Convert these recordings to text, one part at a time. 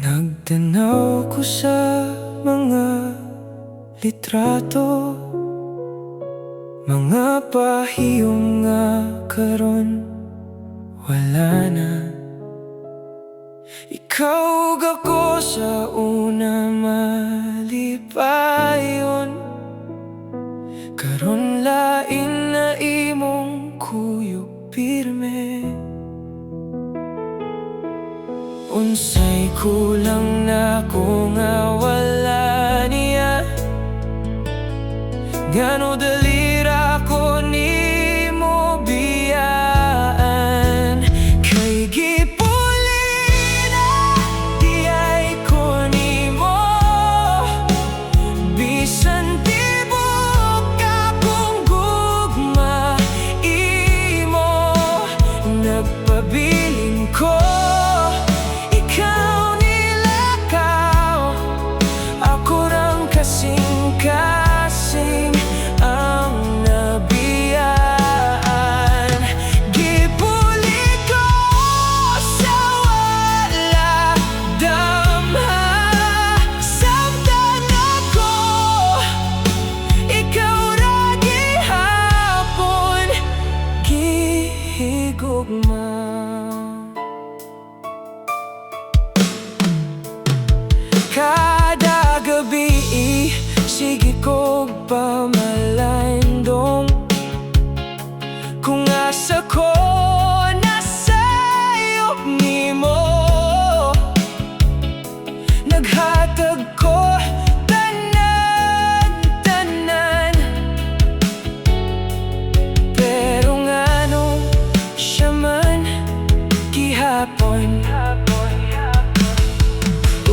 Nagtanaw ko sa mga litrato, mga pahiyong nga karon wala na. Ikaw ug ako sa una malipayon, karon lain na imong kuyog pirme. Unsay kulang na ko nga wala niya, ngano dali ra ko nimo biyaan. Kay gipuli na diay ko nimo, bisan tibok akong gugma imo. Nagpabiling ko kasing ang nabiyaan. Gipuli ko sa wala damha, samtang ako ikaw ra gihapon gihigugma. Kada gabi sige ko pamalandong, kung asa ko nasayop nimo. Naghatag ko tanan, pero ngano siya man gihapon.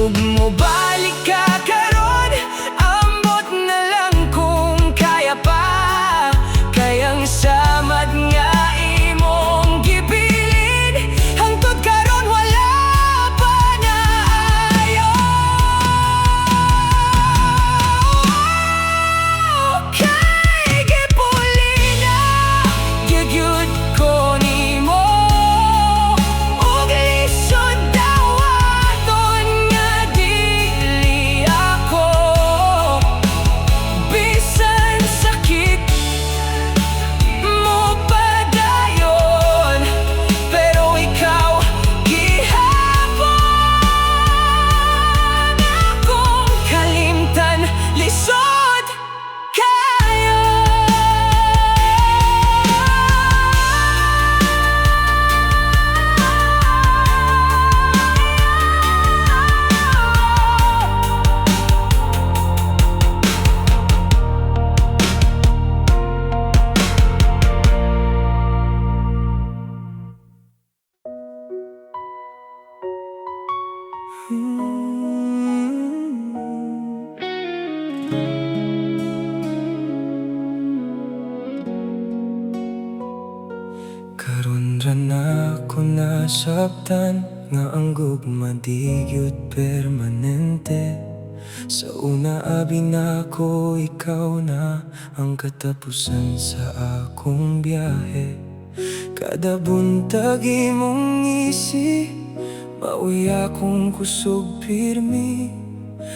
Ug mobalik ka karon, ambot na lang kung kaya pa. Kayang samad nga imong gibilin, hangtod karon wala pa na ayo. Kay gipuli na gyud ko nimo, ug lisod dawaton nga dili ako. Bisan sakit mo padayon, pero ikaw gihapon akong kalimtan, lisod kayo. Karon ra na ko nasabtan nga ang gugma di gyud permanente. Sa una abi na ko, ikaw na ang katapusan sa akong biyahe. Kada buntag imong ngisi, maoy akong kusog pirmi.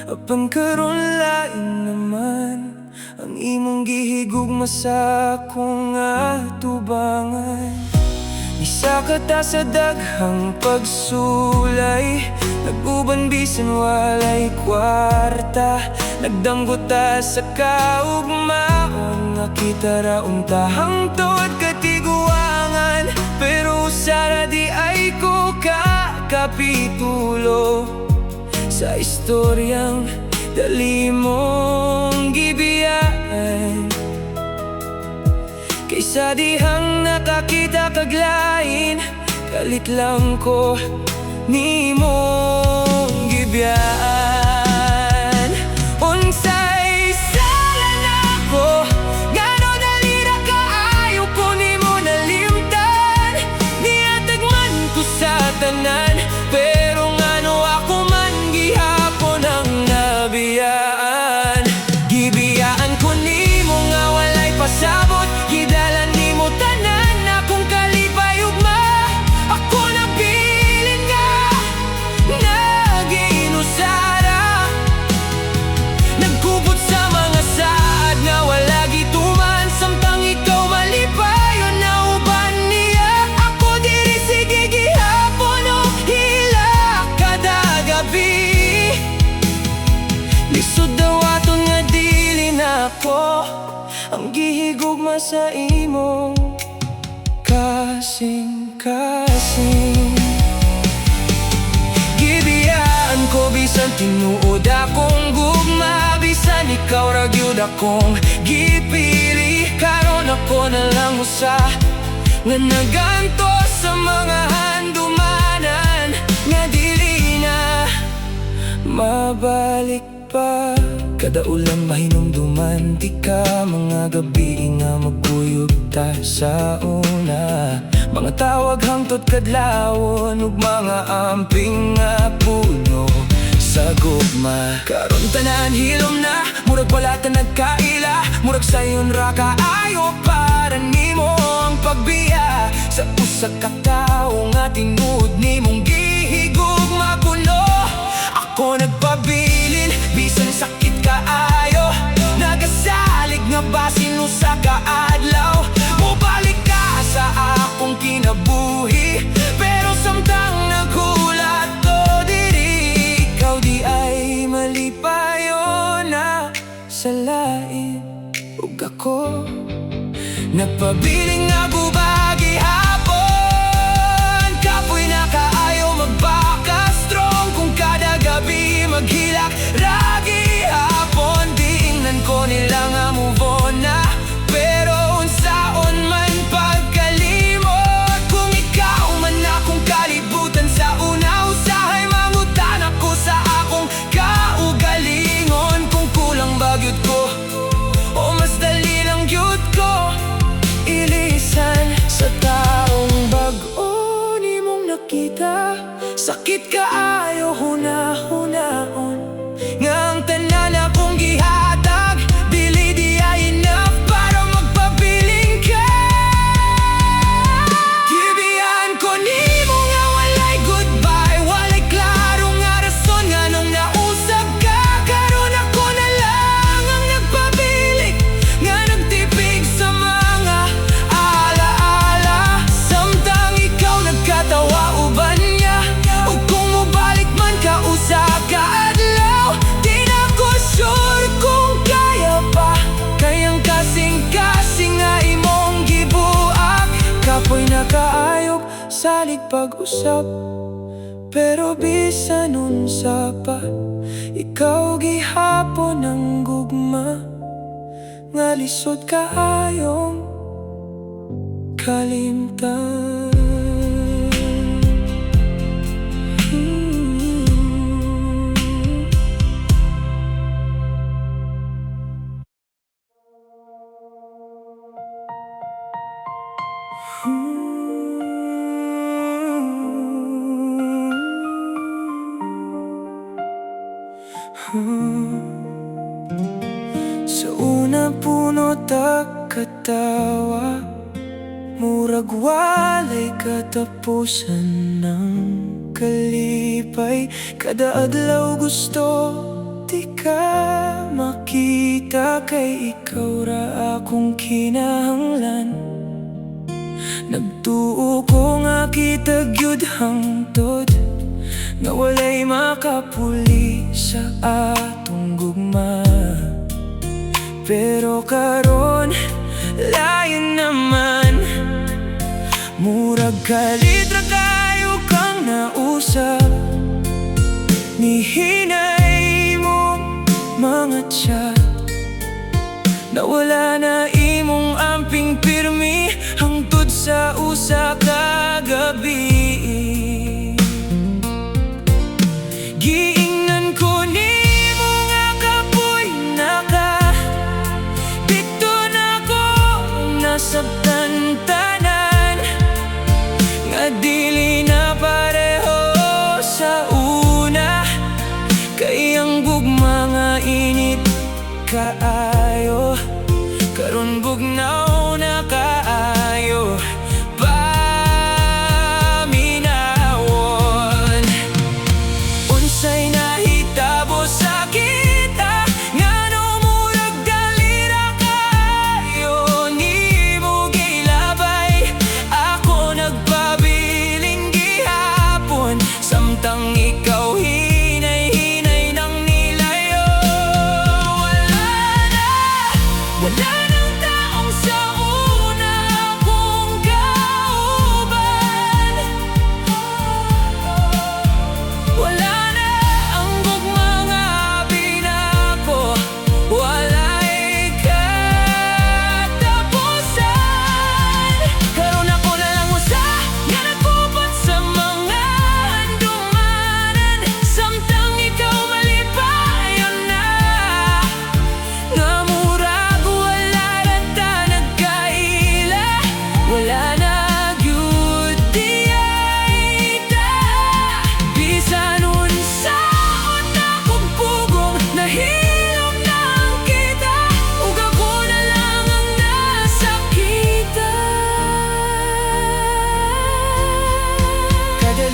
Apan karon lain naman ang imong gihigugma sa akong atubangan. Isa ka ta sa daghang pagsulay, nag-uban bisan walay kwarta. Nagdanggo ta sa kaugmaon, nga kita ra untahang tuod katiguangan. Pero sana di ay ko kapitulo sa istoryang dali mong gibiyaan. Kaysa dihang nakakita kaglain, kalit lang ko nimong gibiyaan. Unsay sala nako, ngano dali ra kaayo ko nimo nalimtan. Niatag man ko sa tanan, pero ngano ako man nga sa imong kasing-kasing. Gibiyaan ko bisan tinuod akong gugma, bisan ikaw ra gyud akong gipili. Karon ako na lang usa nga naganto sa mga handumanan, nga dili na mabalik pa. Kada ulam mahinumduman, di ka mga gabi nga magkuyog ta sa una. Mga tawag hangtod kadlawon ug mga amping nga puno sa gugma. Karon tanan hilom na, murag wala ta nagkaila, murag sayon ra kaayo para nimo ang pagbiya sa usa ka tawo nga tinuod nimong gihigugma kuno. Ako nagpabilin bisan sakit kaayo, nagasalig nga basin usa ka adlaw. Mobalik ka sa akong kinabuhi, pero samtang naghulat to diri, ikaw di ay malipayo na sa lain. Ug ako nagpabiling nga bubagi hapon, kapoy na kaayo magbaka strong. Kung kada gabi maghilak ragi hapon, diingnan ko nila nga move on na, pero unsaon man pagkalimot. Kung ikaw man akong kalibutan sa una, usahay mangutan ako sa akong kaugalingon. Kung kulang ba gyud ko o mas dali lang gyud ko ilisan sa taong bag-o nimong nakita. Sakit kaayo hunahunahon nga ang tanan akong gihatag, dili di ay enough para magpabiling ka. Gibiyan ko nimo nga walay goodbye, walay klaro nga rason nga nung nausap ka. Karon ako na lang ang nagpabiling, nga nagtipig sa mga alaala. Samtang ikaw nagkatawa uban niya, ug kung mubalik man ka usa ka adlaw, di na ko sure kung kaya pa. Kayang kasing-kasing nga imong gibuak, kapoy na kaayog salig pag-usap. Pero bisan unsa pa, ikaw gihapon ang gugma, nga lisod kaayong kalimtan. Sa una puno ta katawa, murag walay katapusan ng kalipay. Kada adlaw gusto di ka makita, kay ikaw ra akong kinahanglan. Nagtuo ko nga kita gyud hangtod, nga walay makapuli sa atong gugma. Pero karon lain naman, murag kalitra kayo kang nausap. Nihinay mo mga chat, nawala na imong amping pirmi hangtod sa usa ka gabi. Giingnan ko nimo nga kapoy na ka, dito na ko nasabtan tanan, nga dili na pareho sa una. Kay ang gugma nga init kaayo, karon bugnaw na kaayo. Pamilya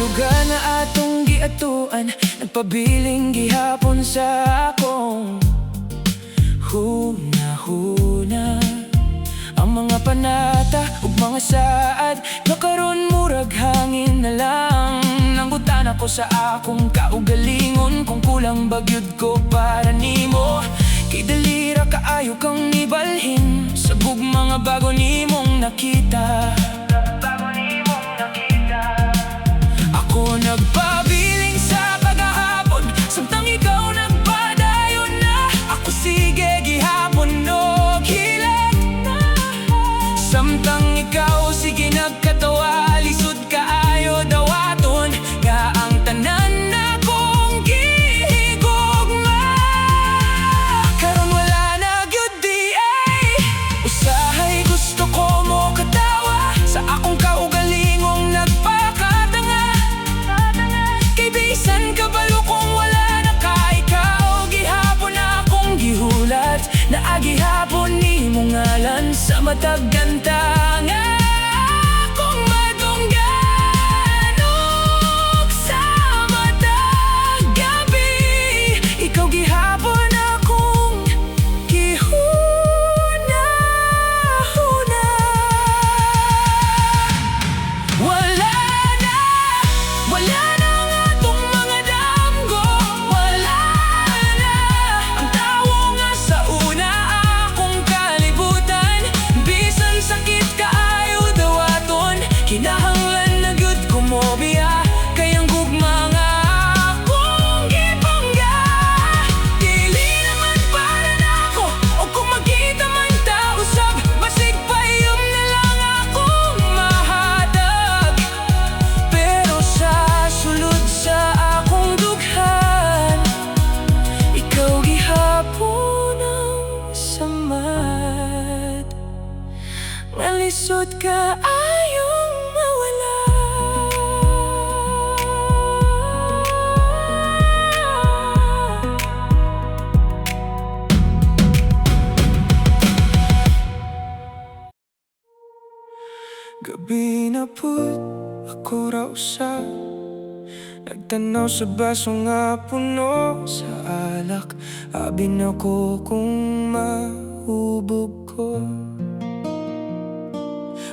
lugar na atong giatuan, nagpabiling gihapon sa akong huna-huna. Ang mga panata ug mga saad nga karon murag hangin na lang. Nanggutan ako sa akong kaugalingon kung kulang bagyod ko para nimo. Kay dalira kaayo kang nibalhin sa gugma nga bago nimong nakita. Ako nagpabiling sa kagahapon, samtang ikaw nagpadayon na. Ako sige gihapon og hilat na. Samtang ikaw sige nagkatawa, lisod kaayo dawaton. Nga ang tanan na kong gihigugma. Karon wala na gyud di ay usahay gusto ko mo katawa sa akong kaugalingong nagpakatanga. Kay bisan kabalo kung wala na ka ikaw, gihapon na akong gihulat na agihapon ni mong ngalan sa matag ganta. Nga akong madunggan og sa matag gabi, ikaw gihapon akong gihuna-huna. Wala na ang atong mga damgo. Wala na ang tawo nga sa una akong kalibutan. Bisan sakit kaayo dawaton, kinahanglan na gyud ko mo biya. Kay ang gugma nga akong gibangga, dili naman para nako. O kung magkita man ta usab, basig payom na lang akong mahatag. Pero sa sulod sa akong dughan, ikaw gihapon ang samad. Nga lisod ka ayong mawala. Gabi na pud ako raw sa nagtanaw sa baso nga puno sa alak. Abin ako kung mahubog ko.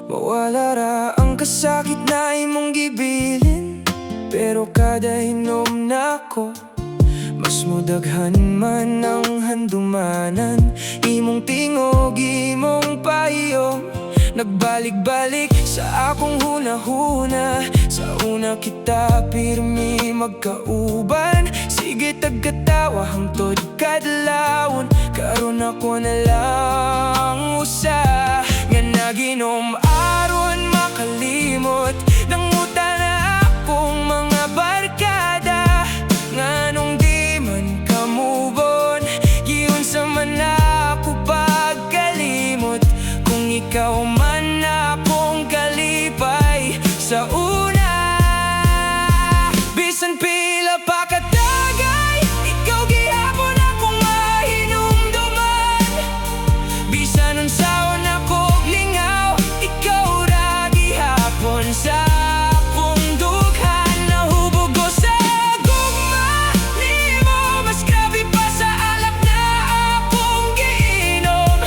Mawala ra ang kasakit na imong gibilin, pero kada hinom nako mas mudaghan man ang handumanan. Imong tingog, imong pahiyom, nagbalik-balik sa akong huna-huna. Sa una kita pirmi magkauban, sige tagkatawa hangtod kadlawon. Karon ako na lang usa nga naginom aron makalimot. Nanguta na akong mga barkada, nganong di man kamubon. Giunsa man ako pagkalimot, kung ikaw man akong kalipay sa una. Bisan pila pa katagay, ikaw gihapon akong mahinumduman. Bisan unsaon ako lingaw, ikaw ra gihapon sa akong dughan. Nahubog ko sa gugma nimo, mas grabe pa sa alak na akong giinom.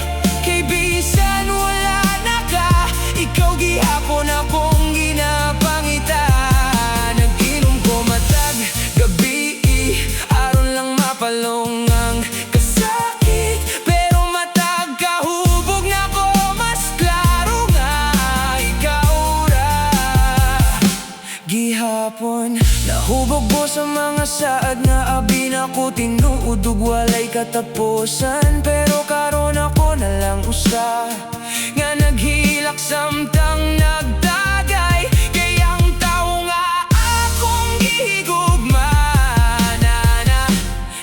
Kay bisan wala na ka, ikaw gihapon akong ginapangita. Nag-inom ko matag gabi, aron lang mapalong ang kasakit. Pero matag kahubog na ko, mas klaro nga ikaw ra gihapon. Nahubog mo sa mga saad na abin ako tinuod ug walay katapusan. Pero karon ako na lang usa nga naghilak samtang nagtagay. Kay ang tawo nga akong gihigugma na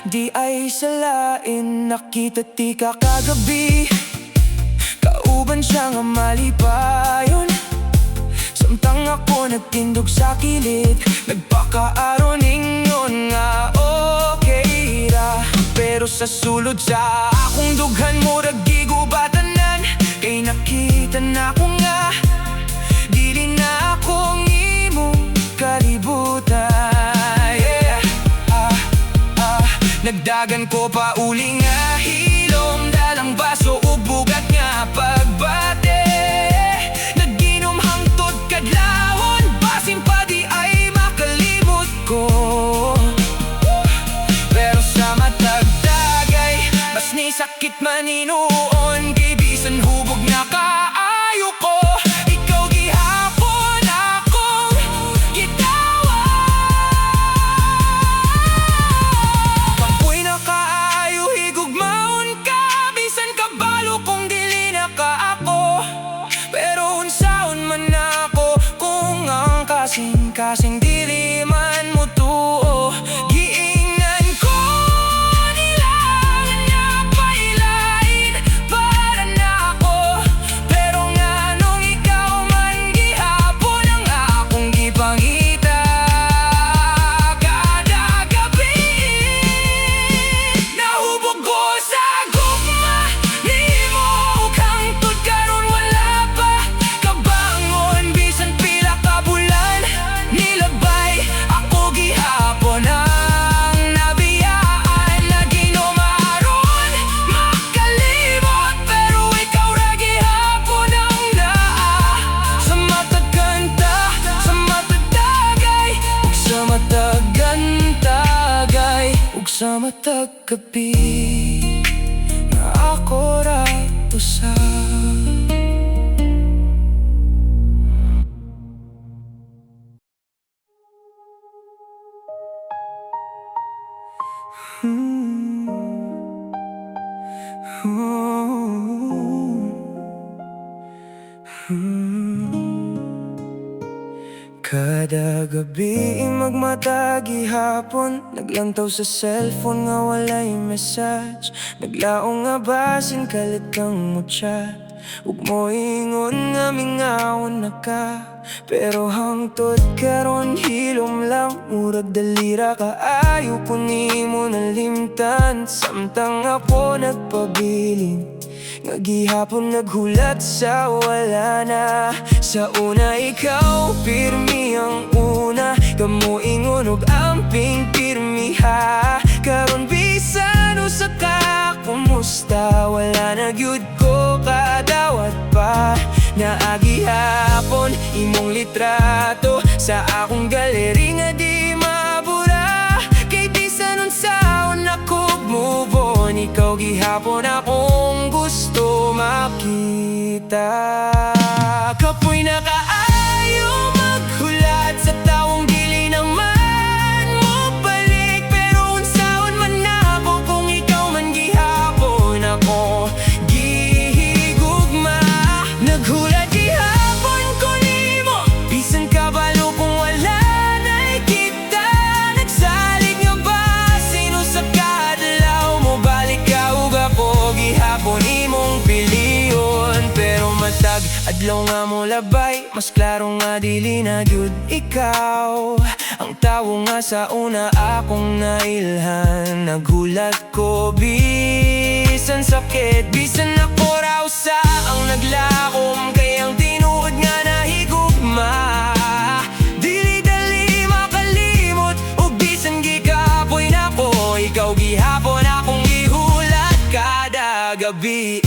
di ay salain. Nakita ti ka kagabi, kauban siya nga malipayon. Samtang ako nagtindog sa kilid, nagpakaaron ingon nga okay ra. Pero sa sulod sa akong dughan mo gigubatanan. Kay nakita na ko nga dili na akong imong kalibot. dagdagan ko pa uli nga hilom, dalang baso o bugat nga pagbate. Naginom hangtod kadlawon, basin pa di ay makalimot ko. Pero sa matag dagay, bas ni sakit maninuon, kay bisan hubog na kaayo ko. Ikaw gihapon akong gitawa. Pagpuy na kaayo, higugmaon ka, bisan kabalo kung dili na ka ako. Pero unsaon man ako, kung ang kasing-kasing dili man mo tuo. Giingnan ko nilangan nga pailain para na ako. Pero nga nung ikaw man gihapon ang akong gipangita. Kada gabi nahubog ko sa gugma nimo, hangtod karon wala pa kabangon. Bisan pila ka bulan nilabay, ako gihapon ang nabiyaan. Naginom aron makalimot, pero ikaw ra gihapon ang naa. Sa matag kanta, sa matag dagay, ug sa matag gantagay, ug sa matag gabi nga ako ra usa. Kada gabi magmata gihapon, naglantaw sa cellphone nga walay message. Naglaong nga basin kalit kang mo chat, ug mo ingon nga mingawon na ka. Pero hangtod karon hilom lang, murag dalira kaayo ko nimo nalimtan. Samtang ako nagpabilin nga gihapon naghulat sa wala na. Sa una ikaw pirmi ang una, kamo ingon og amping pirmi ha. Karon bisan usa ka kumusta, wala na gyud ko kadawat pa. Naagi hapon imong litrato sa akong galeri nga di mabura. Kay bisan unsaon ako move on, ikaw gihapon akong gusto makita. Kapoy na kaayo maghulat sa taong dili naman mo balik. Pero unsaon man ako, kung ikaw man gihapon ako gihigugma. Naghulat gihapon ko nimo, bisan kabalo kung wala na kita. Nagsalig nga ba sino sa kadlaw mo balik ka, ug ako gihapon imong piliyon. Pero matag adlaw nga mo labay, mas klaro nga dili na gyud ikaw ang tawo nga sa una akong nailhan. Naghulat ko bisan sakit, bisan ako raw sa ang naglakom, kay ang tinuod nga nahigugma. Dili dali makalimot, ug bisan gikapoy nako, ikaw gihapon akong gihulat kada gabi.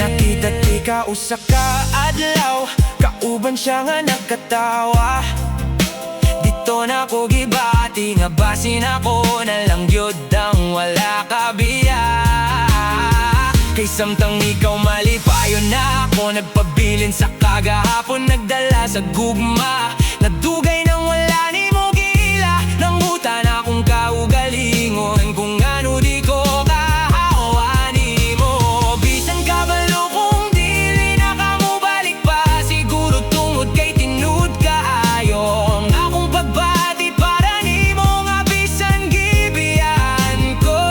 Nakita ti ka usa ka adlaw, kauban siya nga nakatawa. Dito na ko gibati nga basin ako na lang gyud ang wala kabiya. Kay samtang ikaw malipayon na ako, nagpabilin sa kagahapon, nagdala sa gugma. Nadugay nang wala ni mo gila, nangutan akong kaugalingon, kung ano di ko kahawa ni mo. Bisan kabalo kung dili na ka mo balik pa, siguro tungod kay tinud kaayo akong pagbati para ni mo nga bisan gibiyan ko.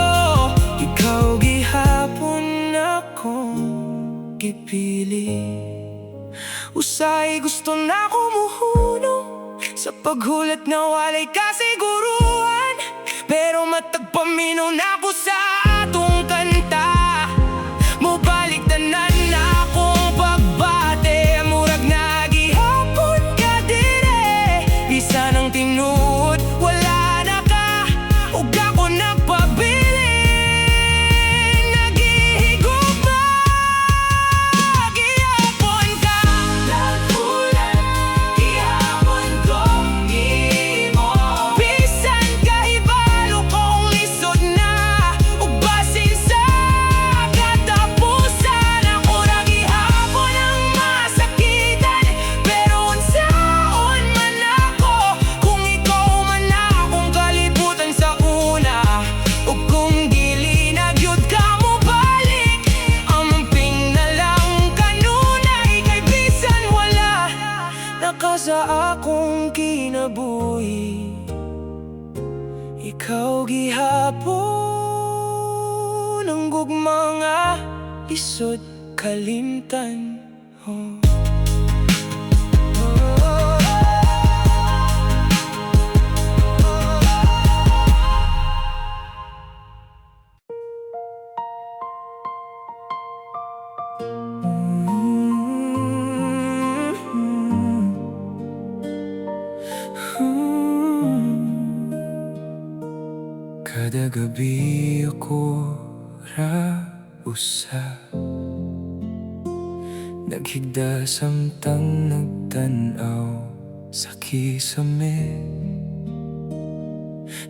Ikaw gihapon akong gipili, usay gusto na kumuhunong sa paghulat na walay kasiguruhan. Pero matagpaminaw na ko sa atong kanta, mobalik tanan na akong pagbate. Murag nagihapon ka dire, bisan ang tinuod wala na ka, ug ako gihapon ang gugma nga isod kalimtan. Kada gabi ako ra usa naghigda samtang nagtanaw sa kisame,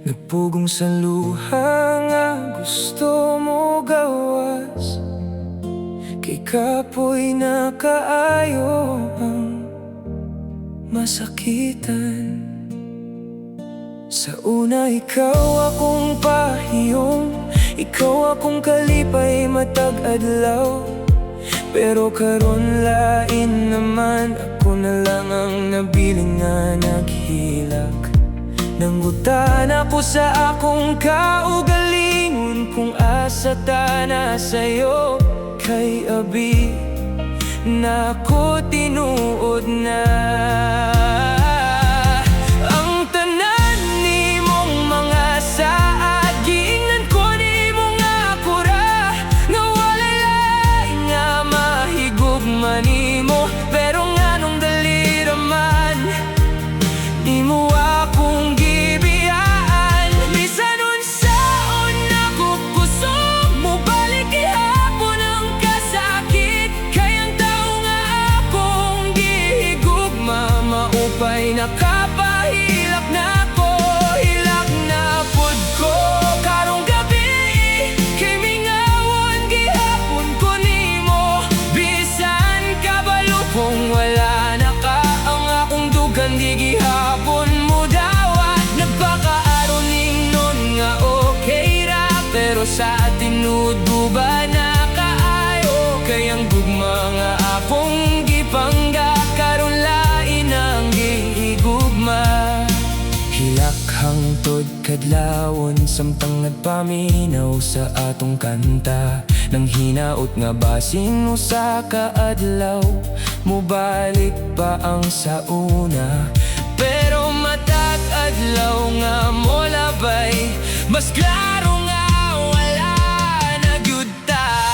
nagpugong sa luha nga gusto mo gawas, kay kapoy na kaayo ang masakitan. Sa una ikaw akong pahiyong, ikaw akong kalipay matag adlaw. Pero karon lain naman, ako na lang ang nabiling nga naghilak. Nanggutan ako sa akong kaugalingon, kung asa ta na sa'yo. Kay abi na ako tinuod na. Pero nga nung dali raman, di mo akong gibiyaan. Bisan unsaon ako gusto mo balik ihapon ang kasakit. Kayang tao nga akong gihigugma, maupay nakapahilak na ko, hilak na pud ko. Karong gabi kay mingawon gihapon ko nimo, bisan kung wala na ka ang akong dugan, di gihapon mo dawat. Nagpakaaron nun nga okay ra, pero sa tinudo ba na kaayo? Kayang gugma nga akong gipangga, karon lain ang gihigugma. Hilak hangtod kadlawon, samtang nagpaminaw sa atong kanta. Nang hinaot nga basin usa ka adlaw, mubalik pa ang sauna. Pero matag adlaw nga mo labay, mas klaro nga wala na gyud ta.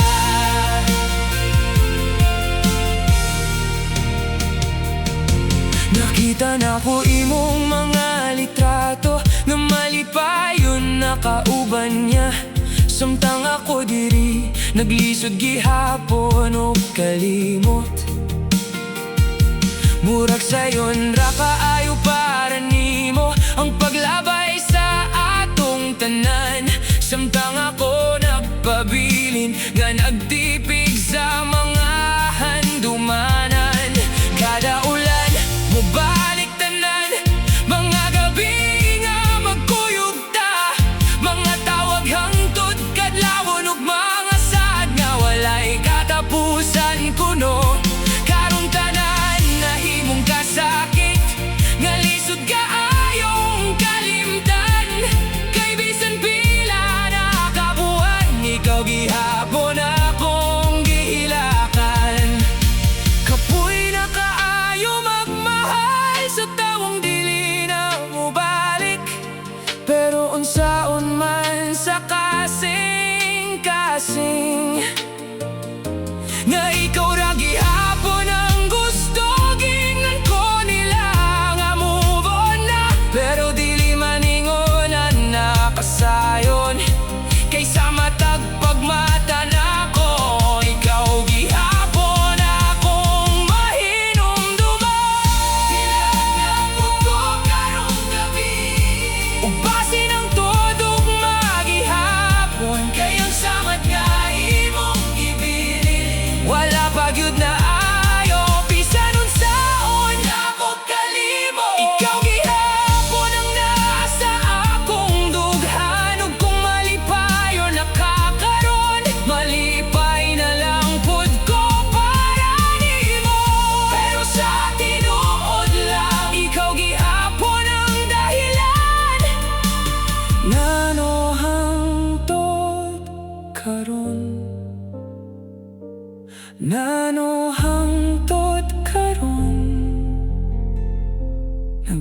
Nakita na ko imong mga litrato, nga malipayon nakauban niya. Samtang ako diri naglisod gihapon o kalimot. Murag sayon ra kaayo para nimo ang paglabay sa atong tanan. Samtang ako nagpabilin nga nagtipig sa mga handumanan. Kada ulan mubalik tanan, mga gabi nga magkuyog ta, mga tawag hangtod kadlawon ug mga sad nga walay katapusan kuno. Karong tanan nahimong kasakit, nga lisod ka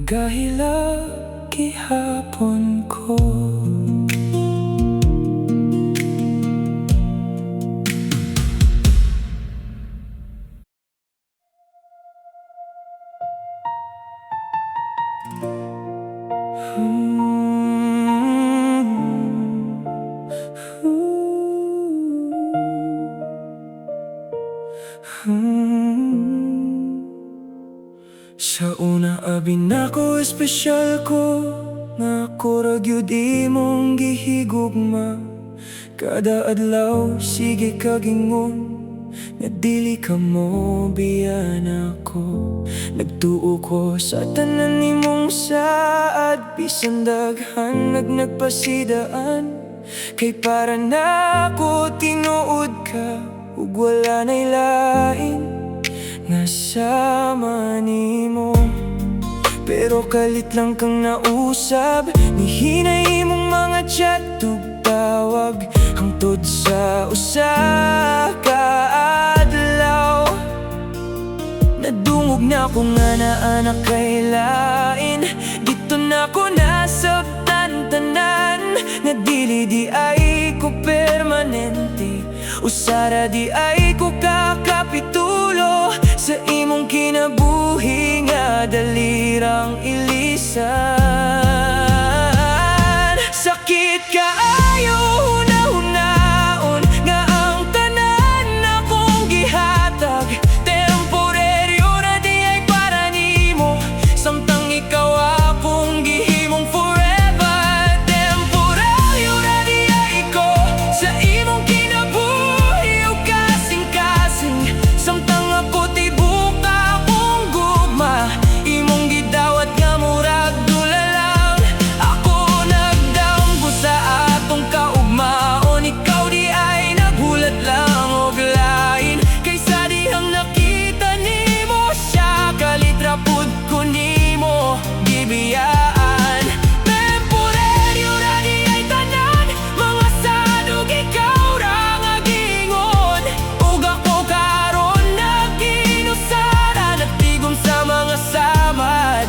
Gahila gihapon ko. Sa una abin ako espesyal ko, nga ako ra gyud imong gihigugma. Kada adlaw sige kagingon, nga dili ka mo biyan ako. Nagtuo ko sa tanan nimong saad, bisan daghan nagpasidaan. Kay para na ako tinuod ka, ug wala na'y lain nga sama nimo. Pero kalit lang kang nausab, nihinay imong mga chat ug tawag, hangtod sa usa ka adlaw. Nadungog na ko nga naanak kay lain, dito na ko nasabtan tanan. Nga dili di ay ko permanente, usara di ay ko kakapitulo sa imong kinabuhi nga dalirang ilisan. Sakit kaayo hunahunahon nga ang tanan akong gihatag, temporaryo na di ay para nimo, samtang ikaw akong gihimong forever. Temporaryo na di ay ko sa imong kinabuhi ug kasing-kasing, samtang ako tibok akong gugma, imong gidawat nga murag dula lang. Ako nagdamgo sa atong kaugmaon, ikaw di ay naghulat lang og lain. Kaysa dihang nakita nimo siya, kalitra pud ko nimo gibiyaan. Temporaryo na di ay tanan, mga sadog ikaw ra nga gingon, ug ako karon nagkinusara, nagtigom sa mga samad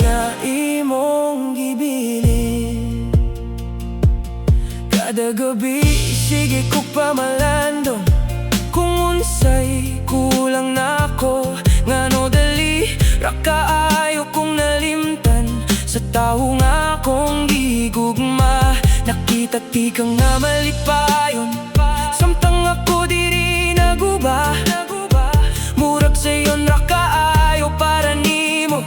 nga imong gibilin. Kada gabi sige ko pamalandong, kung unsay kulang nako, ngano dali ra kaayo kong nalimtan sa tawo nga akong gigugma. Nakita ti kang nga malipayon, samtang ako diri naguba. Murag sayon ra kaayo para nimo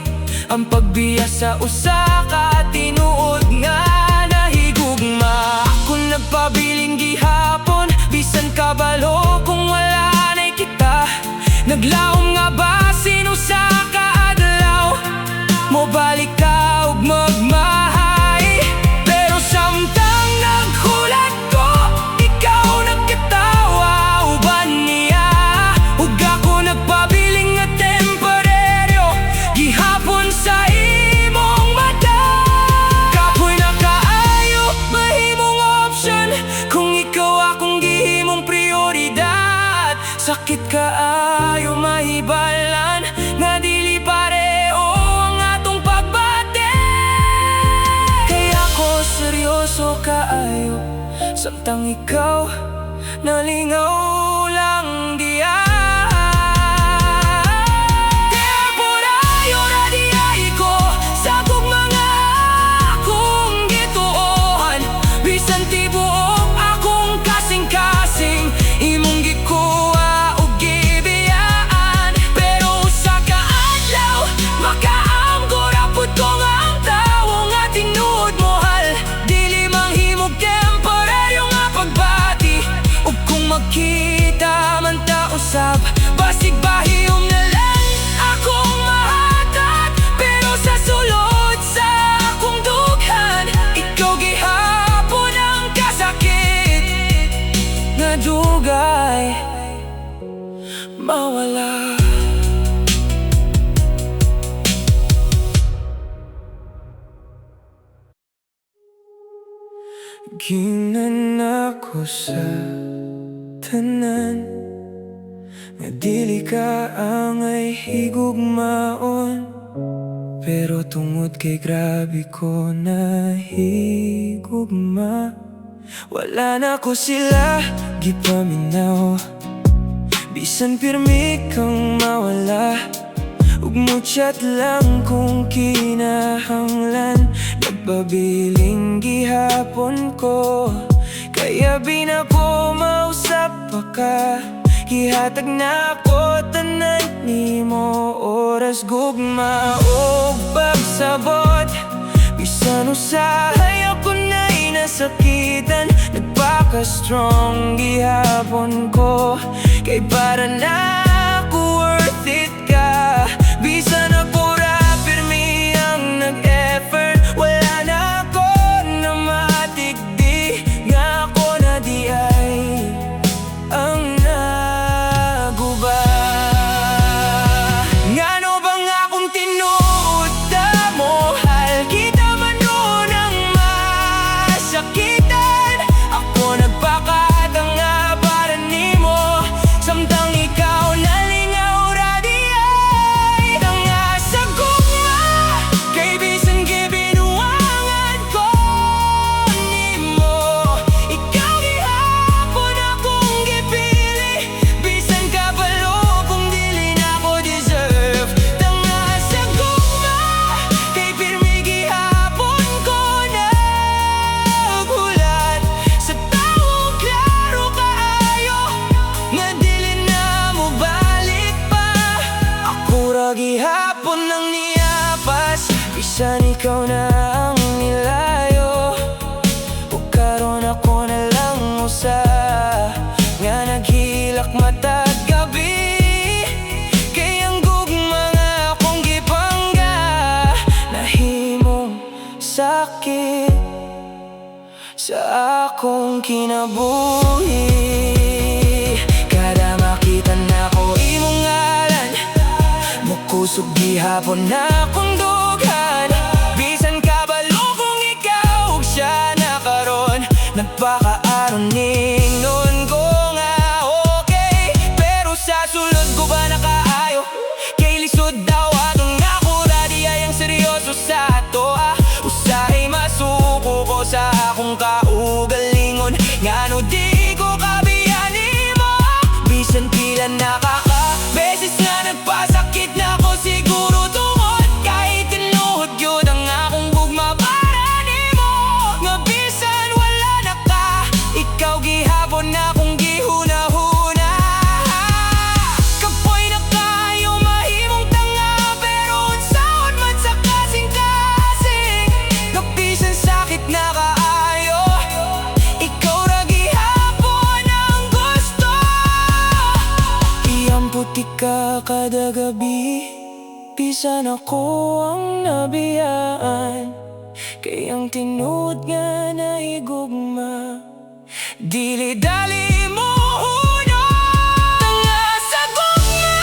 ang pagbiya sa usa ka tinuod nga nahigugma. Ako nagpabiling gihapon, bisan kabalo kung wala na'y kita. Naglaom nga ba sino sa kaadlaw, mo balik ka ug magmahay. Pero samtang naghulat ko, ikaw nagkatawa uban niya, ug ako nagpabiling nga temporaryo gihapon sa imong mata. Kapoy na kaayo mahimong option, kung ikaw akong gihimong prioridad. Sakit kaayo mahibalan, nga dili pareho ang atong pagbati. Kaya ako seryoso kaayo, samtang ikaw nalingaw lang diyan. Temporaryo ra di ay ko sa kong mga akong gituohan, bisan tibuok akong kasing-kasing, imong gikuha ug gibiyaan. Pero usa ka adlaw makaamgo ra pud ko nga ang tawo nga tinuod mo hal, dili manghimog temporaryo nga pagbati. Ug kung magkita man ta usab, basig bahiyom na lang akong mahatag. Pero sa sulod sa akong dughan, ikaw gihapon ang kasakit nga dugay mawala. Ginan ako sa tanan, nga dili ka angay higugmaon. pero tungod kay grabe ko nahigugma. Wala na ko sila gipaminaw, bisan pirmi kang mawala. Ug mo chat lang kung kinahanglan, nagpabiling gihapon ko. Kaya binako mausap pa ka, gihatag na ako tanan nimo oras gugma o pagsabot. Bisan usahay ako na'y nasakitan, nagpaka-strong gihapon ko. Kay para na ako worth it ka, bisan ako ra pirmi ang nag-effort. Wala na ako na matigdi, nga ako na di ay ang naguba. Ngano bang akong tinuod mo, hal kita man nun ang masakitan. Ako nagpakatanga para nimo, samtang ikaw nalingaw ra di ay tanga sa gugma. Kay bisan gibinuangan ko nimo, ikaw gihapon akong gipili. Bisan kabalo kung dili na ko deserve, tanga sa gugma. Kay pirmi gihapon ko naghulat sa taong klaro kaayo, nga dili na mo balik pa. Ako ra gihapon ang niyapas, bisan ikaw na ang nilayo. Ug karon ako na lang usa, nga naghilak matag gabi. Kay ang gugma nga akong gipangga, nahimong sakit sa akong kinabuhi. Kada makita na ko imong ngalan, mukusog gihapon na akong dughan. Bisan kabalo kung ikaw ug siya na karon, nagpakaaron ningon ko nga okay. Pero sa sulod ko ba nakaayo, kay lisod daw atong nakura di ay ang seryoso sa ato. Usahay masuko ko sa akong kaugalingon, ngano di ko kabiyan nimo. Bisan pila nakaka-beses nga nagpasakit na ko, siguro tungod kahit tinuod yun ang akong gugma para nimo. Nga bisan wala na ka, ikaw gihapon na akong gihuna-huna. Kapoy na kayo mahimong tanga, pero unsaon man sa kasing-kasing. Nga bisan sakit na kaayo, ikaw ra gihapon ang gusto. Iamputi ka kada gabi, bisan ako ang nabiyaan. Kay ang tinuod nga nahigugma, dili-dali mo uno, tanga sa gugma.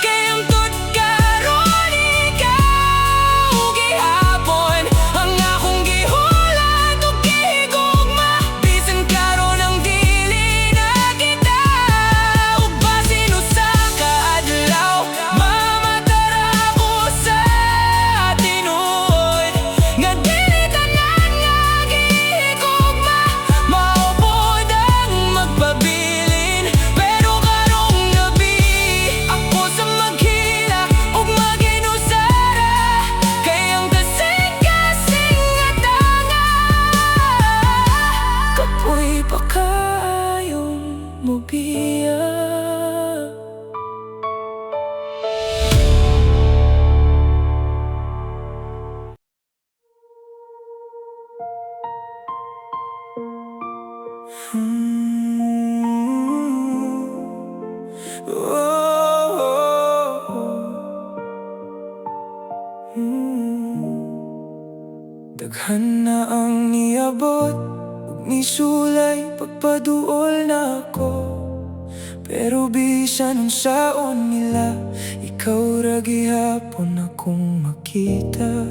Kay ang tud karon ikaw gihapon ang akong gihulat ug gihigugma. Bisan karon ang dili na kita, ug basin usa ka adlaw mamatar ako sa tinuod. Nga dili tanan nga gihigugma, maupod ang magpabilin. Pero karong gabi ako sa maghila ug maginusara, kay ang kasing-kasing nga tanga. Kapoy pa kaayong mobiya. Daghan na ang niabot, ug nisulay pagpaduol na ako. Pero bisan unsaon nila, ikaw ra gihapon akong makita.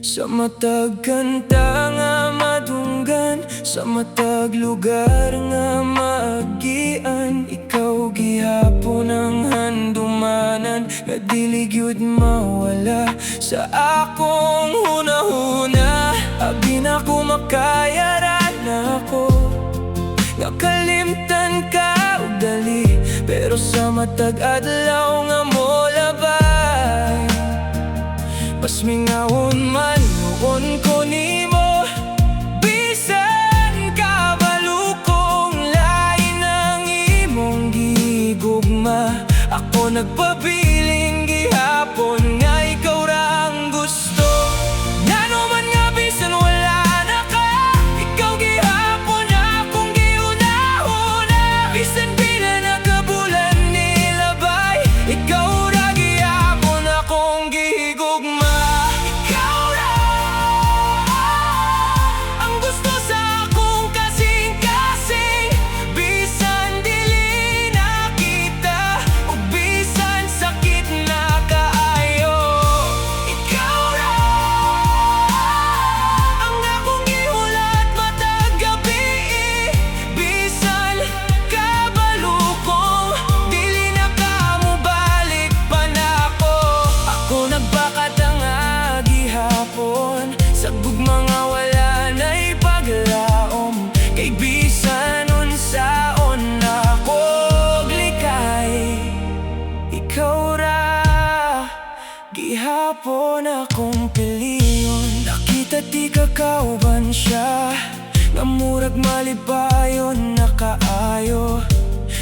Sa matag kanta nga madunggan, sa matag lugar nga maagian, ikaw gihapon ang handuman. liwanag na diligyod mawala sa akong hunahuna. Abi na ko makayaran ako, nakalimtan ka og dali, pero sa matag adlaw nga mo labay. Mas mingawon man noon ko nimo, bisan kabalo kong lain ang imong gigugma. Ako nagpabiling gihapon nga ikaw ra ang gusto. Nanuman nga bisan wala na ka, ikaw gihapon akong giuna-una. Bisan pila na kabulan nilabay, ikaw ra gihapon akong gihigugma. Ikaw ra ang gusto sa akong kasing-kasing, bisan dili na kita o bisan sakit na kaayo. Ikaw ra ang akong gihulat matag gabi, bisan kabalo kong dili na ka mo balik pa nako. Ako nagbakatanga gihapon sa gugmanga wala na'y paglaom, kay bisan unsaon ako glikay. Ikaw ra gihapon akong piliyon. Nakita ti kakauban siya, nga murag malibayon na kaayo.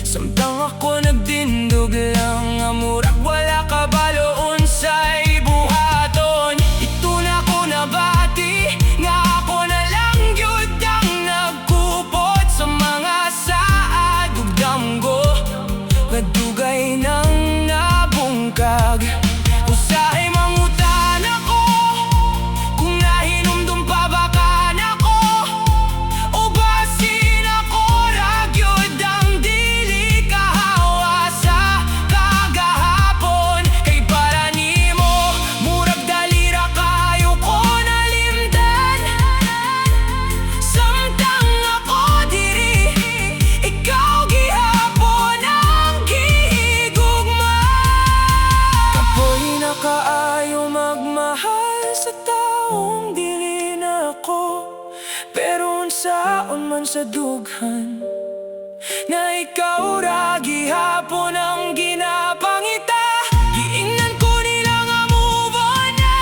Samtang ako nagdindog lang, nga murag wala kabalo unsay buhaton. Ito na ko nabati, nga ako na lang gyud ang nagkupot sa mga saad ug damgo, nga dugay nang nabungkag. Usahay mangutan ako kung nahinumdum pa ba ka nako, o basin ako ra gyud ang dili kahawa sa kagahapon. Kay para nimo murag dali ra kayo ko nalimtan. Samtang ako diri, ikaw gihapon ang gihigugma. Kapoy na kaayo magmahal sa taong dili na ako, pero unsaon man sa dughan, na ikaw ra gihapon ang ginapangita. Giingnan ko nila nga move on na,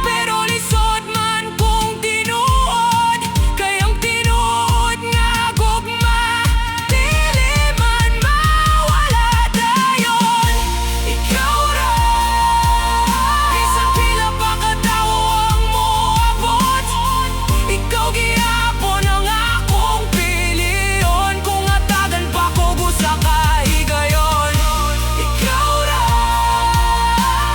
pero lisod man kung tinuod, kay ang tinuod nga gugma dili man mawala dayon. Ikaw ra bisan pila pa katawo ang moabot, ikaw gihapon ang akong piliyon. Kung atagan pa ko gusa ka higayon, ikaw ra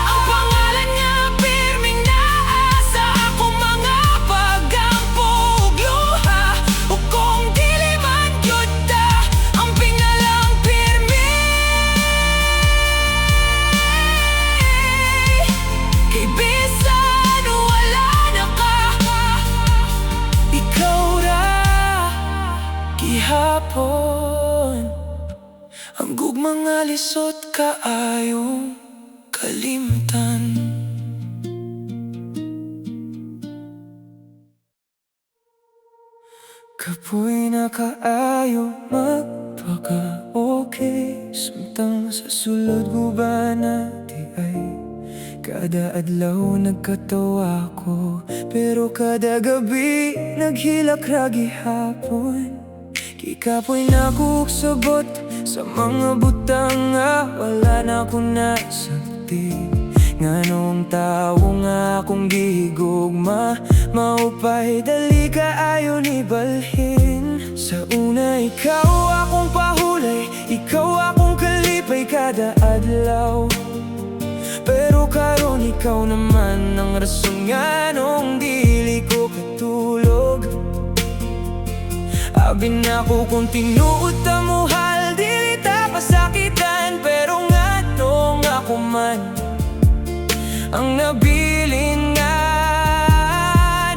ang pangalan nga pirming naa sa akong mga paggampo ug luha. Ug kung dili man gyud ta, amping na lang pirmi, kay bisan wala na ka, ikaw ra gihapon ang gugmang nga lisod kaayong kalimtan. Kapoy na kaayo magpaka-okay, samtang sa sulod guba na di ay kada adlaw nagkatawa ko, pero kada gabi naghilak ra gihapon. Kikapoy na ko sabot sa mga butang nga wala na ko nasakti. Nganong tawo nga akong gihigugma, maupay dali kaayo ni balhin. Sa una ikaw akong pahulay, ikaw akong kalipay kada adlaw, pero karon ikaw naman ang rason nga nung dili ko katulog. Abi na ko kung tinuod ta muhal, dili ta pasakitan, pero nga nung ako man ang nabilin nga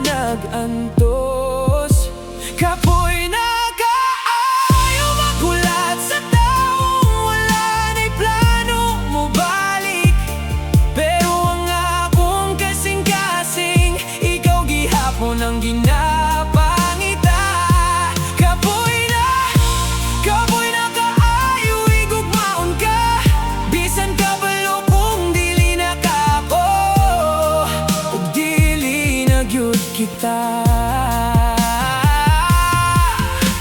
nag-antos. Kapoy na kaayo maghulat sa taong wala na'y plano mo ba gyud kita.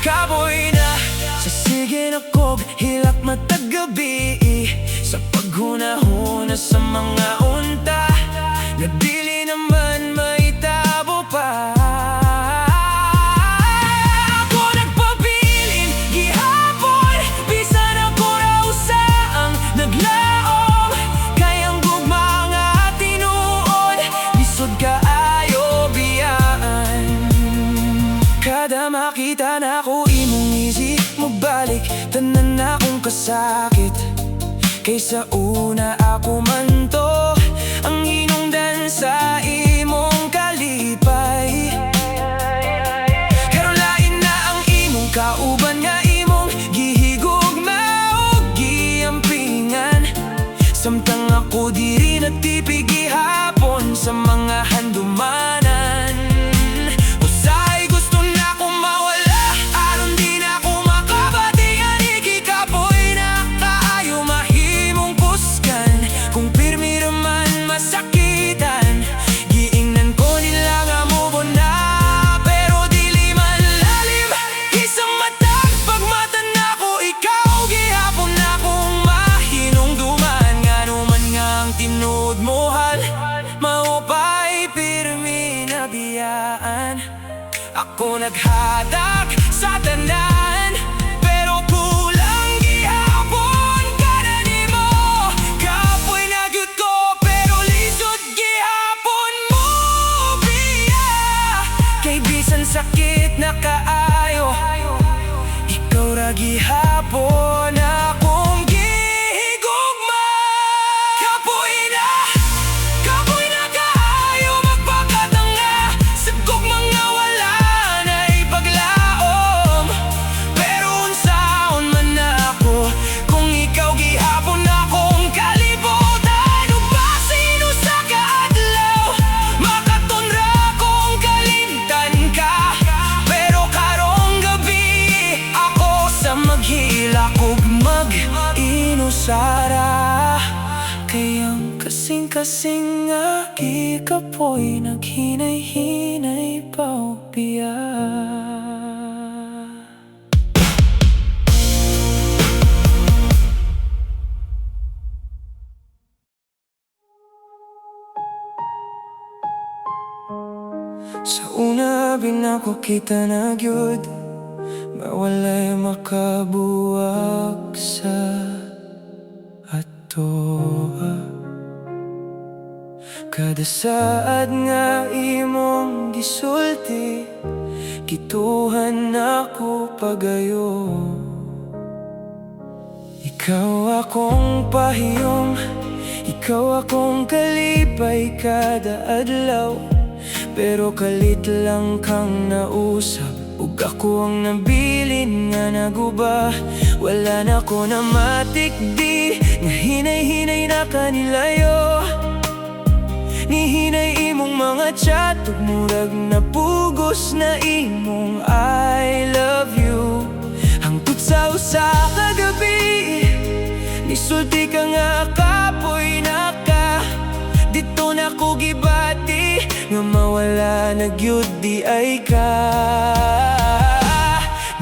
Kaboy na sa sige na kog hilak matag gabi, sa paghunahuna sa mga unta nga dili naman maitabo pa. Ako nagpabilin gihapon, bisan ako raw sa ang naglaom, kay ang gugma nga tinuod lisod kaayo biyaan. Kada makita na ko imong easy magbalik, tanan na akong kasakit. Kaysa una ako man to ang hinungdan sa imong kalipay. Pero lain na ang imong kauban nga imong gihigugma o giampingan. Samtang ako diri nagtipig gihapon sa mga handumanan. Usay gusto na akong mawala, aron di na ako makabati. Aniki kapoy na kaayo mahimong puskan. Kung pirmi raman masakitan, giingnan ko nila nga move on na, pero dili man lalim. Isang matag pagmata na ko, ikaw gihapon na akong mahinungduman. Nga naman nga ang tinuod mo hal, maupay pirmi na biyaan. Ako naghatak sa tanan, pero kulang gihapon ka na nimo. Kapoy na gyud ko, pero lisod gihapon mo biya. Kay bisan sakit na kaayo, ikaw ra gihapon akong gihigugma. Kapoy na kaayo magpakatanga sa gugmang nga wala na ipaglaom. Pero unsaon man na ako, kung ikaw gihapon akong kalibutan. Ug basin usa ka adlaw makatunra kong kalimtan ka, pero karong gabi ako sa maghilak ug mag-inusara. Kayang kasing-kasing nga gikapoy, naghinay-hinay pa o biya. Sa una binako kita na gyud, mawalay makabuwag sa atoa. Kada saad nga imong gisulti, gituhan ako pagayo. Ikaw akong pahiyong, ikaw akong kalipay kada adlaw. Pero kalit lang kang nausap, ug ako ang nabilin nga naguba. Wala na ko na matikdi, nga hinay-hinay na kanilayo. Nihinay imong mga chat, ug murag napugos na imong I love you. Hangtod sa usa ka gabi, nisulti ka nga kapoy na ka. Dito na ko gibati, nga mawala na gyud di ay ka.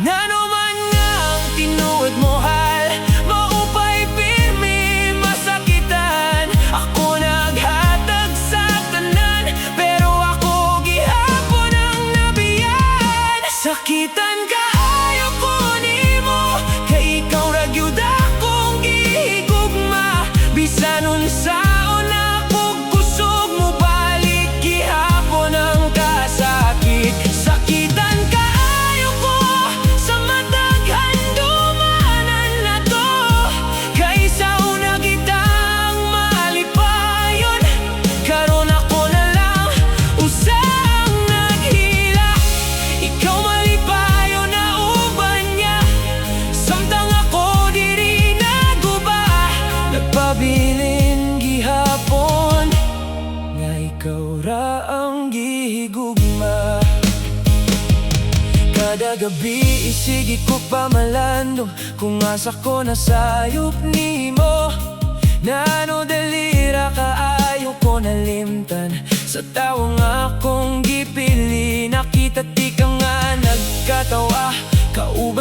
Nanuman nga ang tinuod mo hal, maupay pirmi masakitan. Ako naghatag sa tanan, pero ako gihapon ang nabiyan. Sakitan ka ayaw ko nimo, kay ikaw ra gyud akong gihigugma. Bisan unsaon ako kusog mo balik, gihapon ang kasakit. Sakitan ka ayaw ko sa matag handumanan na to, kaysa una kitang malipayon. Karon ako na lang usang naghila, ikaw malipayon na uban niya. Samtang ako diri naguba, nagpabilin gihapon nga ikaw ra ang gihigugma. Kada gabi isigi ko pamalandong, kung asa ko nasayop nimo. Nano dalira kaayo ko nalimtan, sa tawang akong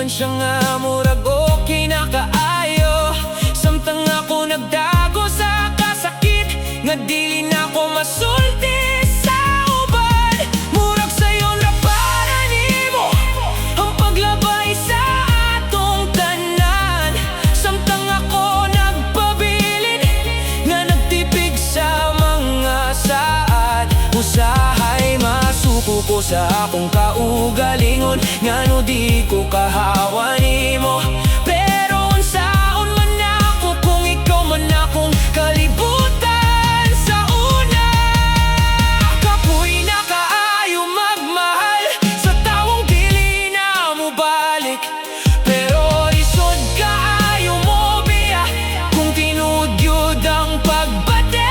man siya nga murag okay na kaayo. Samtang ako nagdago sa kasakit, nga dili na ko masulti sa uban. Murag sayon ra para nimo ang paglabay sa atong tanan. Samtang ako nagpabilin, nga nagtipig sa mga saad. Usahay masuko ko sa akong kaugalingon, ngano di ko kahawa nimo. Pero unsaon man ako kung ikaw man akong kalibutan sa una. Kapoy na kaayo magmahal sa tawong dili na mo balik. Pero isod kaayo mo biya kung tinuod yun ang pagbate.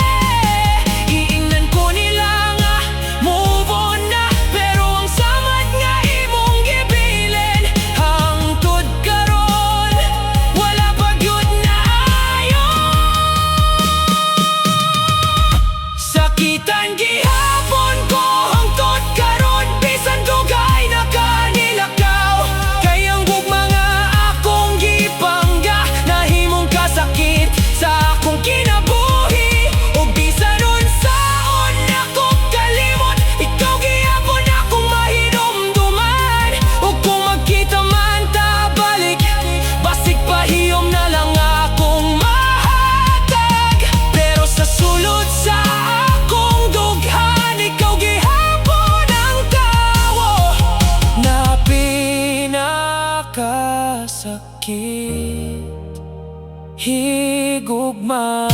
Iingnan ko nila nga move on na, pero ang samad nga imong gibilin hangtod karon wala pa gyud na ayo. Sakitan gihapon ko hangtod karon, bisan dugay na kanilakaw. Kay ang gugma nga akong gipangga, nahimong kasakit sa akong kinabuhi. O bisan unsaon akong kalimot, ikaw gihapon akong mahinumduman. O kung magkita man ta balik, basig pahiyom na lang akong mahatag. Pero sa sulod sa akong dughan, ikaw gihapon ang tawo na pinakasakit. Higugma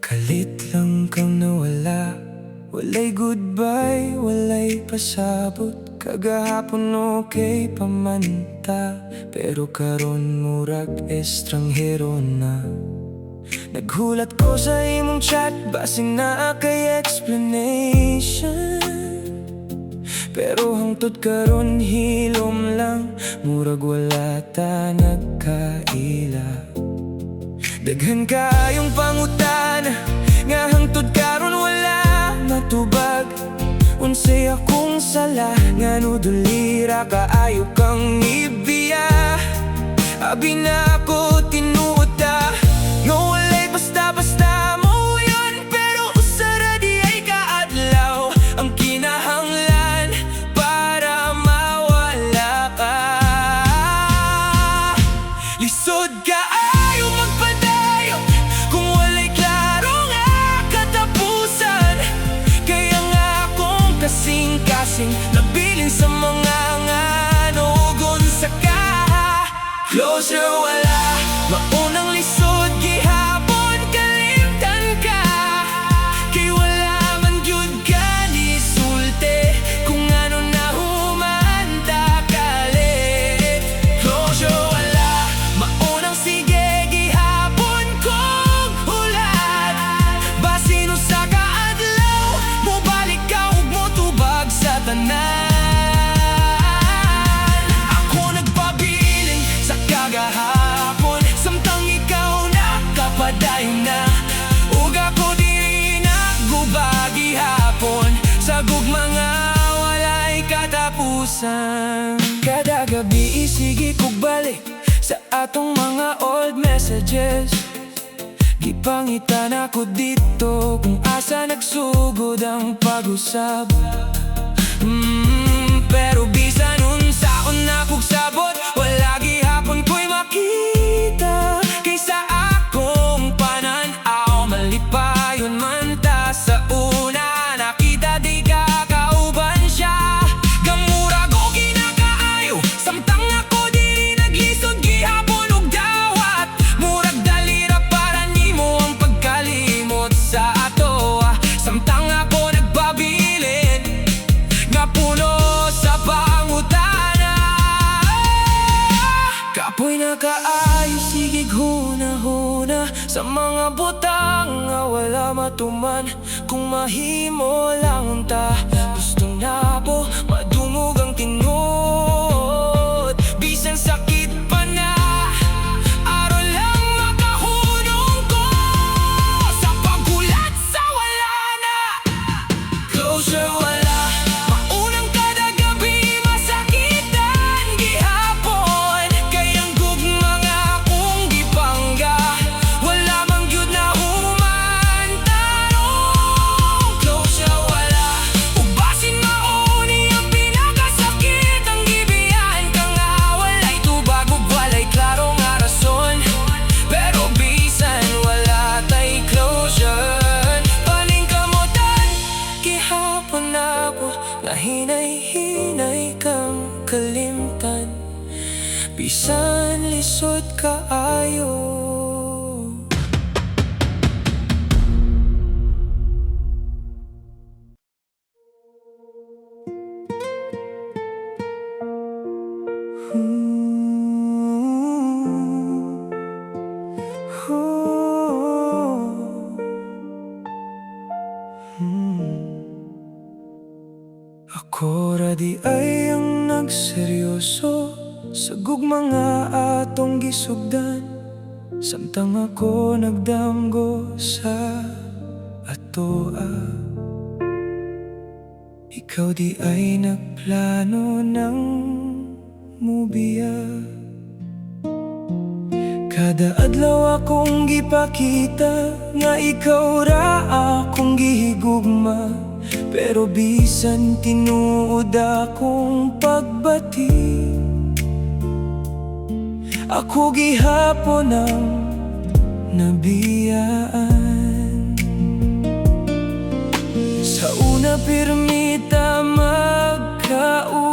Kalit lang kang nawala, walay goodbye, walay pasabot. Kagahapon okay pamanta, pero karon murag estranghero na. Naghulat ko sa imong chat, basin na kay explanation. Pero hangtod karon hilom lang, murag wala ta nagkaila. Daghan kayong pangutana, nga hangtod karon wala matubag. Unsay akong sala, ngano dulira kaayo kang ibiya. Abi na ako tinuod ta, nga walay basta-basta mo yun. Pero usara di ay kaadlaw ang kinahanglan para mawala ka. Lisod ka ayo magpadayon kung walay klaro nga katapusan. Kaya nga akong kasing-kasing nabilin sa mga nganugon sa kaha. Closer wala, maunang lisod gihapon kalimtan ka. Kay wala man gyud ka ni sulte kung ano na humanda kalit. Closure wala, maunang sige gihapon kong hulat. Basin usa ka adlaw, mobalik ka ug motubag sa tanan. Ako nagpabiling sa kagahapon, samtang ikaw nakapadayon na. Ug ako di nagbubagi hapon sa gugma nga walay katapusan. Kada gabi isigi kog balik sa atong mga old messages. Gipangitan ako dito kung asa nagsugod ang pag-usab. Pero bisan unsaon na kog sabot, wala gihapon ko'y makita. Kaysa akong pananaw, malipayon man ta sa una. Nakita di ka kauban siya, gamura ko ginakaayo. Samtang ako di naglisod gihapon og dawat. Murag dalira para nimo ang pagkalimot sa ato. Samtang ako nagpabilin, nga puno Sa mga butang nga wala matuman, kung mahimo lang ta, gusto na po madungog ang tinod. Bisan sakit pa na, araw lang makahunong ko sa paggulat sa wala na. Closure wala, maunang kada gabi masakitan gihapon, kayang gugma nga akong gipangga, wala mang gyud na human tarong. Closure wala, ubasin mauni ang pinakasakit, ang gibiyan ka nga walay tubag ug walay klaro nga rason. Pero bisan wala tay closure, paning kamutan gihapon ako, nga hinay-hinay kang kalimtan, bisan lisod kaayo. Ako ra di ay ang nagseryoso sa gugma nga atong gisugdan, samtang ako nagdamgo sa atoa. Ikaw di ay nagplano ng mubiya. Kada adlaw akong gipakita nga ikaw ra akong gihigugma, pero bisan tinuod akong pagbati, ako gihapon ang nabiyaan. Sa una pirmita magkauban,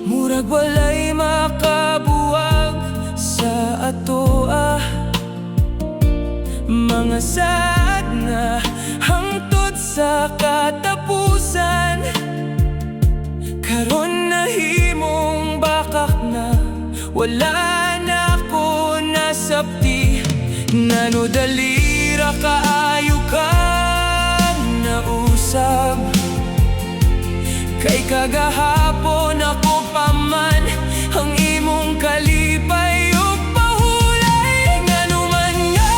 murag walay makabuwag sa atoa. Mga sad na hangtod sa katapusan, karon nahimong bakak na, wala na ko nasabti. Nanudalira kaayo ka nausab, kay kagahapon ako paman ang imong kalipay ug pahulay. Nganuman nga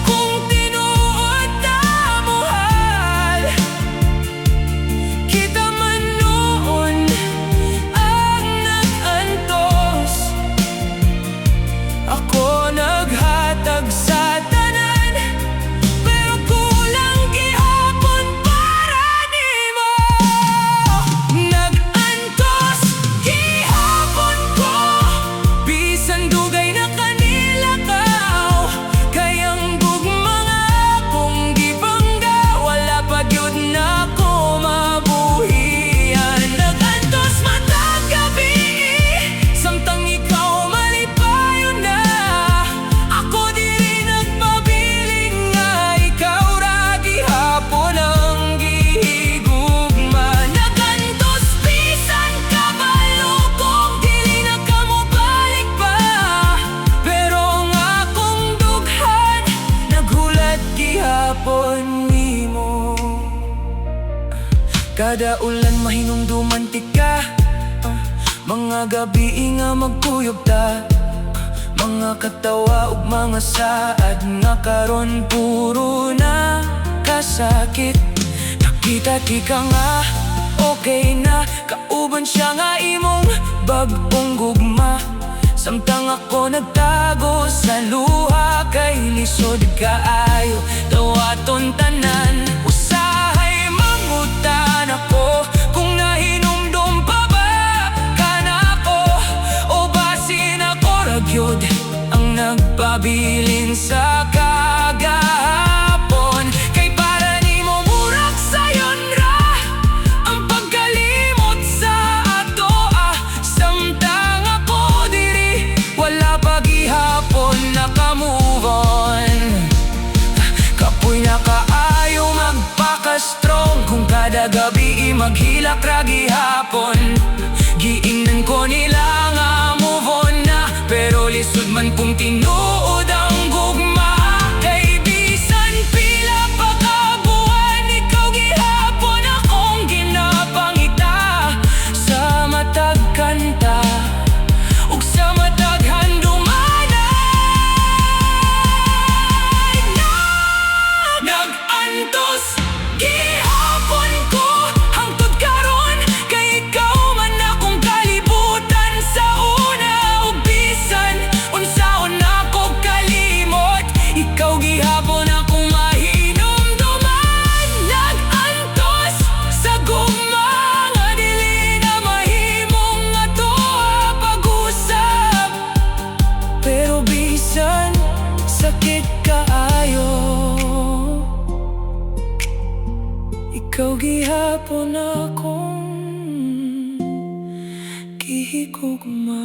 kung tinuod ta mohal, kita man noon ang nag-antos. Ako naghatag sa tanan, pero kulang gihapon para nimo. Nag-antos gihapon ko, bisan dugay na kanilakaw, kayang gugma nga akong gibangga, wala pa gyud na ko mabuhian. Nag-antos matag gabi, samtang ikaw malipayon na, ako diri nagpabiling nga ikaw ra gihapon ang gihigugma. Nag-antos bisan kabalo kong dili na kamo balik pa, pero ang akong dughan naghulat gihapon nimo. Kada ulan mahinumduman tika, mga gabi nga magkuyog ta, mga katawa ug mga saad nga karon puro na kasakit. Nakita tika nga okay na, kauban siya nga imong bag-ong gugma, samtang ako nagtago sa luha, kay lisod kaayo dawaton tanan. Usahay mangutan ako kung nahinumdum pa ba kanako, o basin ako ra gyud ang nagpabilin sa kagahapon. Kay para nimo murag sayon ra ang pagkalimot sa atoa, samtang ako diri wala pa gihapon naka-move on. Kapoy na kaayo magpaka-strong, kung kada gabi maghilak ra gihapon. Giingnan ko nila nga move on na, pero lisod man kung tinuod ang gugma. Kay bisan pila pa ka buwan, ikaw gihapon akong ginapangita. Sa matag kanta ug sa matag handumanay, nag-antos gihapon ko hangtod karon. Kay ikaw man akong kalibutan sa una, ug bisan unsaon ako kalimot, ikaw gihapon akong mahinumduman. Nag-antos sa gugma nga dili na mahimong atoa pag-usap. Pero bisan sakit kaayo, ikaw gihapon akong gihigugma.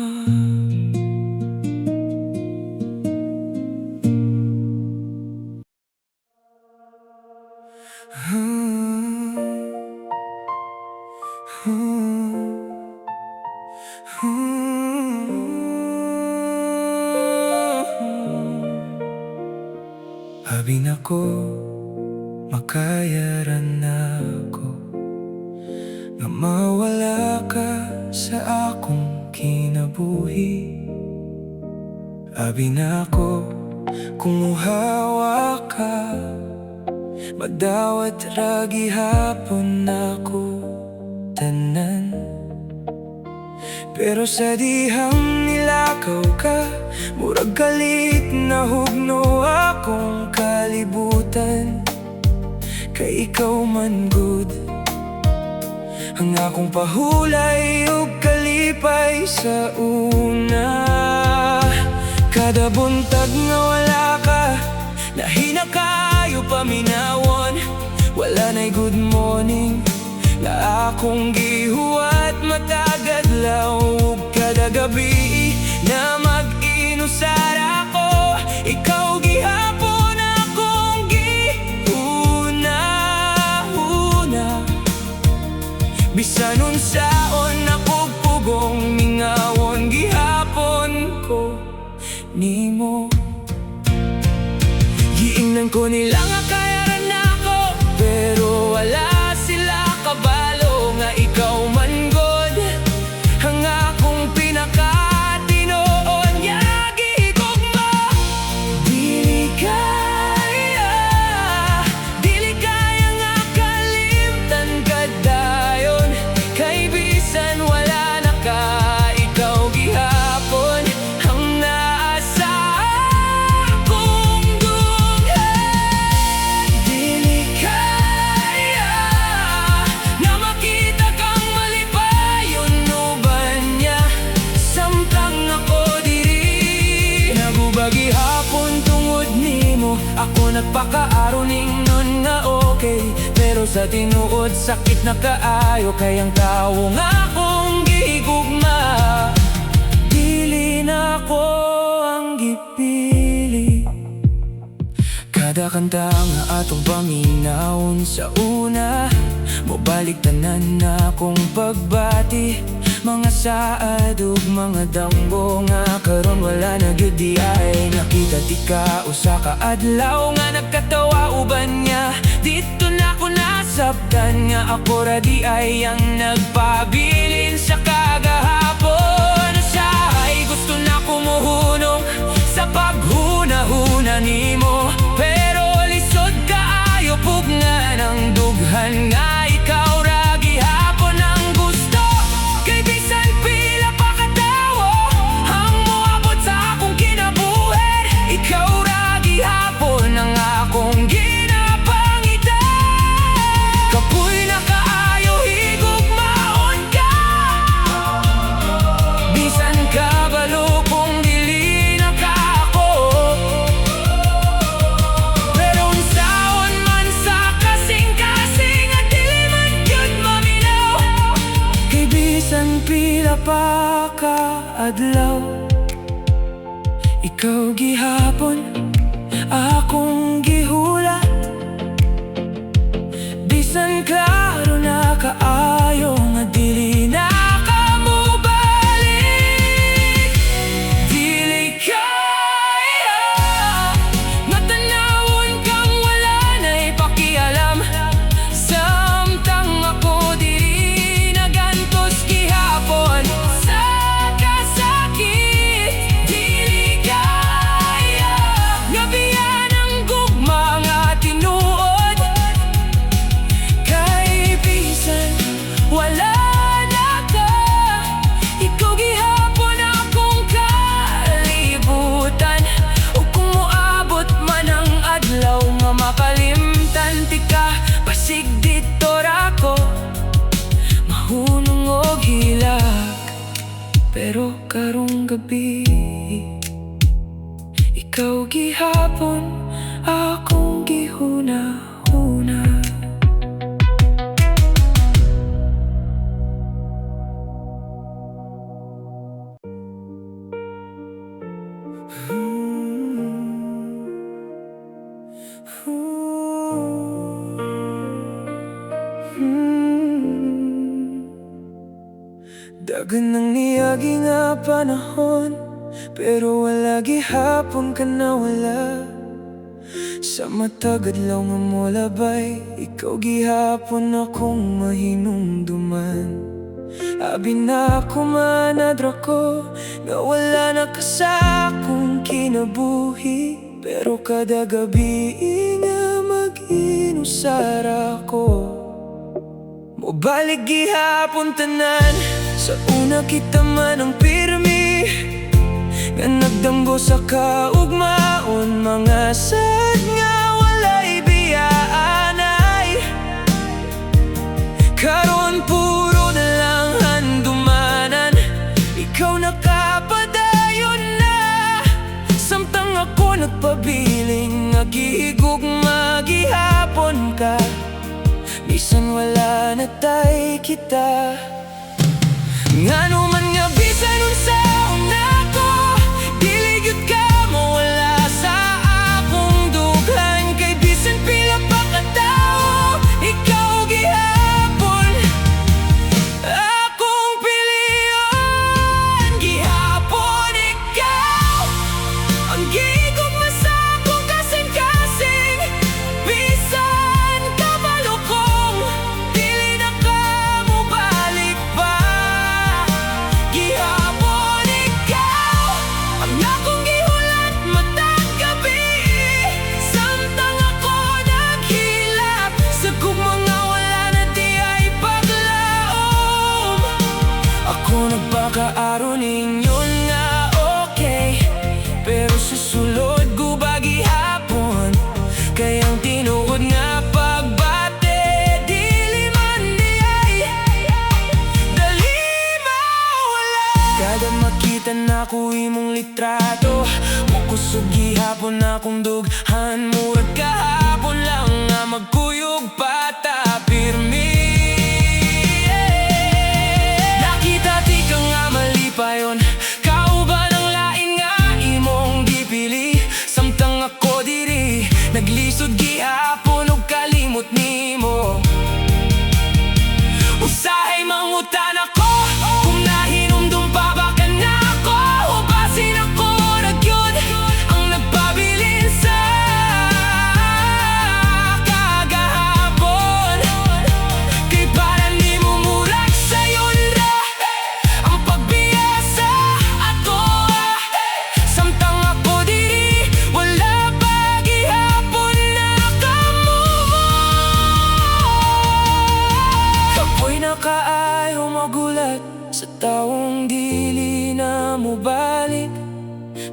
Abi nako, makayaran ako nga mawala ka sa akong kinabuhi. Abi nako, kung uhawa ka, madawat ra gihapon ako tanan. Pero sa dihang nilakaw ka, murag galit na hugno akong kalibutan. Kay ikaw man good ang akong pahulay ug kalipay sa una. Kada buntag nga wala ka, nahina kayo paminawon. Wala na'y good morning na akong gihuwat matag adlaw. Kada gabi na mag-inusar ako, ikaw gihapon akong giuna-una. Bisan unsaon ako pugong mingawon, gihapon ko nimo. Giingnan ko nila nga kayaran ako, pero wala sila kabalo nga ikaw man god ang akong pinakatinoon. Gihigugma, dili kaya nga kalimtan ka dayon. Kay bisan wala na ka, ikaw gihapon ang naasa akong dughan. Dili kaya na makita kang malipayon uban niya. Samtang ako diri, nagubagi hapon tungod nimo. Ako nagpakaaro ningnon nga okay, pero sa tinuod sakit na kaayo. Kay ang tawo nga akong gihigugma, dili na ako ang gipili. Kada kanta nga atong paminawon sa una, mobalik tanan na akong pagbati. Mga saad ug mga damgo nga karon wala na gyud di ay nakita. Di ka usa ka adlaw nga nagkatawa uban niya. Dito na ko nasabtan nga ako ra di ay ang nagpabilin sa kagahapon. Usahay gusto na kumuhunong sa paghuna-huna nimo, pero lisod kaayo pug nga ng dughan nga ikaw ra gihapon ang gusto. Kay bisan pila pa katawo ang moabot sa akong kinabuhi, ikaw ra gihapon ang akong ginapangita. Kapoy na kaayo higugmaon ka, bisan kabalo kung dili na ka ako. Pero unsaon man sa kasing-kasing at dili man gyud maminaw. Kay bisan pila pa ka adlaw, ikaw gihapon akong gihulat. Bisan klaro na kaayo nga dili na ka mobalik. Dili kaya gabi. Ikaw gihapon, akong gihuna-huna. Dagan ng niyagi nga panahon, pero wala gihapon ka nawala. Sa matagad law nga mo labay, ikaw gihapon akong mahinumduman. Abi na ako manadra ko, nga wala na ka sa akong kinabuhi. Pero kada gabi nga mag-inusara ko, mobalik gihapon tanan. Sa una kita man ang pirmi, nga nagdamgo sa kaugmaon. Mga sad nga walay biyaanay, karon puro na lang handumanan. Ikaw nakapadayon na, samtang ako nagpabiling. Nga gihigugma gihapon ka, bisan wala na tay kita. Ngano man nga bisan unsa ko, dili gyud ka mawala sa akong dughan. Kay bisan pila pa ka tawo, ikaw gihapon akong piliyon. Gihapon ikaw ang gigugma sa akong kasing-kasing. Bisan ka malukong, dili na ka mobalik pa. Gihapon ikaw ang akong gihulat matag gabi, samtang ako naghilap sa gugma nga wala na di ay paglaom. Ako nagpakaaro ninyon nga okay, pero susulod guba gihapon. Kayang tinuod nga pagbate, dili man di ay dali mawala. Kada makita na ko imong litrato, makusog gihapon akong dughan. Murag kahapon lang nga magkuyog pata pirmi. Nakita ti ka nga malipayon, kauban ang lain nga imong gipili. Samtang ako diri naglisod gihapon og kalimot nimo. Usahay mangutan ako kung nahinumdum pa ba ka na ako, o basin ako ragyod ang nagpabilin sa kagahapon. Kay para ni mo murag sayon ra ang pagbiyasa ato, samtang ako diri wala pa gihapon nakamove on. Kapoy na kaayo magulat sa taong dili na mo balik,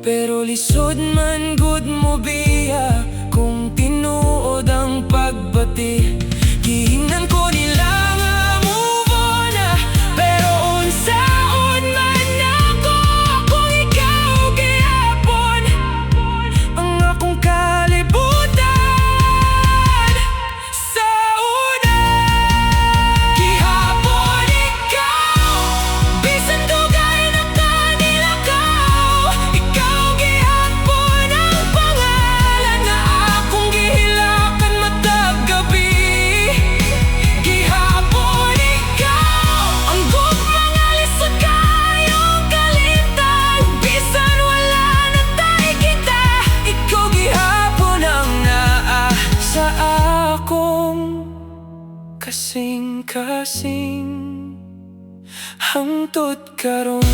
pero lisod man good mo biya kung tinuod ang pagbati. Gihingnan ko nila nga move on na, pero unsaon man ako kung ikaw gihapon ang akong kalibutan. Sa una gihapon ikaw, bisan dugay na kanilakaw. Ikaw gihapon ang pangalan nga akong gihilakan matag gabi. Gihapon ikaw ang gugma nga lisod kayong kalitan. Bisan wala na tay kita, ikaw gihapon ang naa sa akong kasing-kasing hangtod karon.